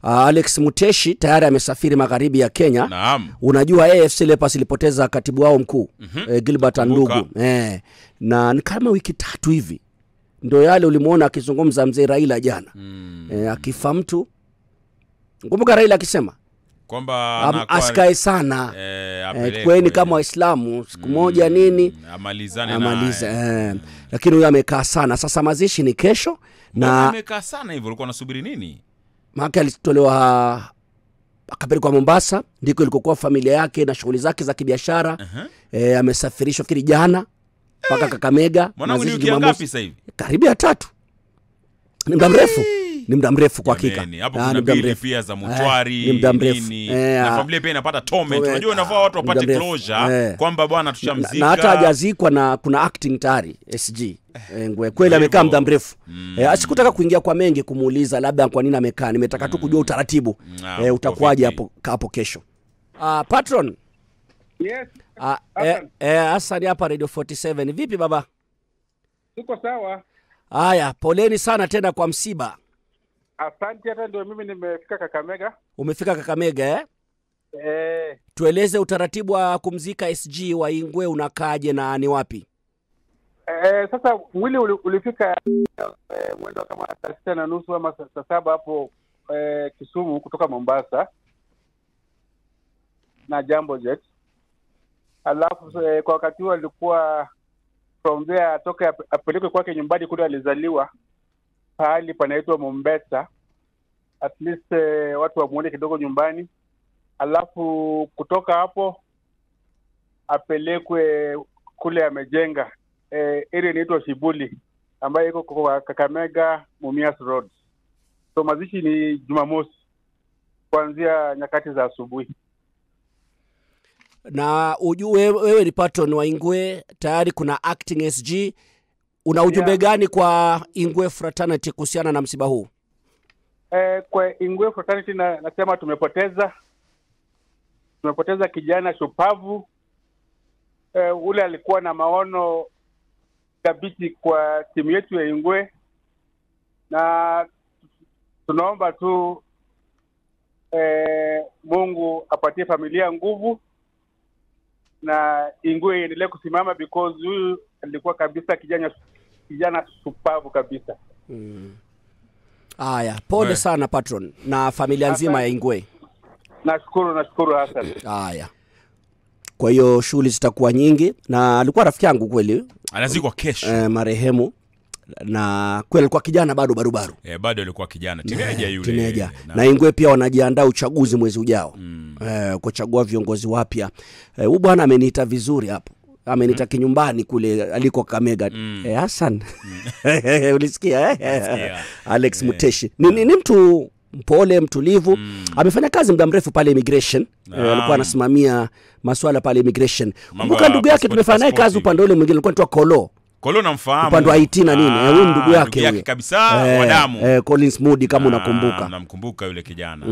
Alex Muteshi tayari amesafiri magharibi ya Kenya. Naam. Unajua AFC Leopards ilipoteza katibu wao mkuu Gilbert Andugu. Na ni kama wiki 3 hivi ndio yale ulimuona akizungumza mzee Raila jana. Akifa mtu. Kumbuka Raila akisema kwamba asikae sana. Kweni kama Waislamu siku moja nini amalizane. Lakini huyo amekaa sana. Sasa mazishi ni kesho. Na amekaa sana hivyo, ulikuwa unasubiri nini? Maka alitolewa akapelekwa Mombasa, ndiko ilikokuwa familia yake na shughuli zake za kibiashara. Amesafirishwa fikiri jana mpaka Kakamega. Mwanangu ni wiki ngapi sasa hivi? Karibia 3. Ni muda mrefu. Ni muda mrefu kwa hakika. Hapo kuna bili pia za mchwari nini. Na familia pia inapata torment. Unajua inafaa watu wapate closure kwamba bwana tushamzika. Na hata hajazikwa na kuna acting tayari SG. Kweli amekaa muda mrefu. Asikutaka kuingia kwa mengi kumuuliza labda kwa nini amekaa. Nimetaka tu kujua utaratibu. Utakuwaje hapo kesho. Patron. Yes. Hassan hapa Radio 47. Vipi baba? Tuko sawa. Haya, poleni sana tena kwa msiba. Asante, hata ndio mimi nimefika Kakamega. Umefika Kakamega Tueleze utaratibu wa kumzika SG wa Ingwe unakaje na ni wapi? Sasa mwili ulifika mwendo kama saa 6:30 ama saa 7 hapo Kisumu kutoka Mombasa na Jambo Jet. Alafu kwa wakati huo alikuwa from there atoka apelekwe kwake nyumbani kule alizaliwa, pahali panaitwa Mombasa, at least watu wamuone kidogo nyumbani. Alafu kutoka hapo apelekwe kule amejenga area inaitwa Shibuli ambayo iko kwa Kakamega Mumias Road. So mazishi ni Jumamosi kuanzia nyakati za asubuhi. Na ujue wewe ni patron wa Ingwe, tayari kuna acting SG. Una ujumbe gani kwa Ingwe Fraternity kuhusiana na msiba huu? Kwa Ingwe Fraternity nasema tumepoteza kijana shupavu. Ule alikuwa na maono thabiti kwa timu yetu ya Ingwe, na tunaomba tu Mungu apatie familia nguvu na Ingwe iendelee kusimama, because huyu alikuwa kabisa kijana shupavu kabisa. Haya, pole sana patron na familia nzima ya Ingwe. Nashukuru Hassan. Haya. Kwa hiyo shughuli zitakuwa nyingi, na alikuwa rafiki yangu kweli. Anazikwa kesho. Marehemu, na kweli alikuwa kijana bado barubaru. Bado alikuwa kijana, teenager yule. Teenager. Na Ingwe pia wanajiandaa uchaguzi mwezi ujao. Kuchagua viongozi wapya. Huyu bwana ameniita vizuri hapo. Ameniita kinyumbani kule aliko Kakamega. Hassan. Ulisikia Alex Muteshi. Ni mtu mpole, mtulivu. Amefanya kazi muda mrefu pale immigration. Alikuwa anasimamia masuala pale immigration. Kumbuka ndugu yake tumefanya naye kazi upande ule mwingine, alikuwa anaitwa Kolo namfahamu. Upande wa IT na nini. Huyu ndugu yake kabisa wa damu. Collins Moody kama unakumbuka. Namkumbuka yule kijana.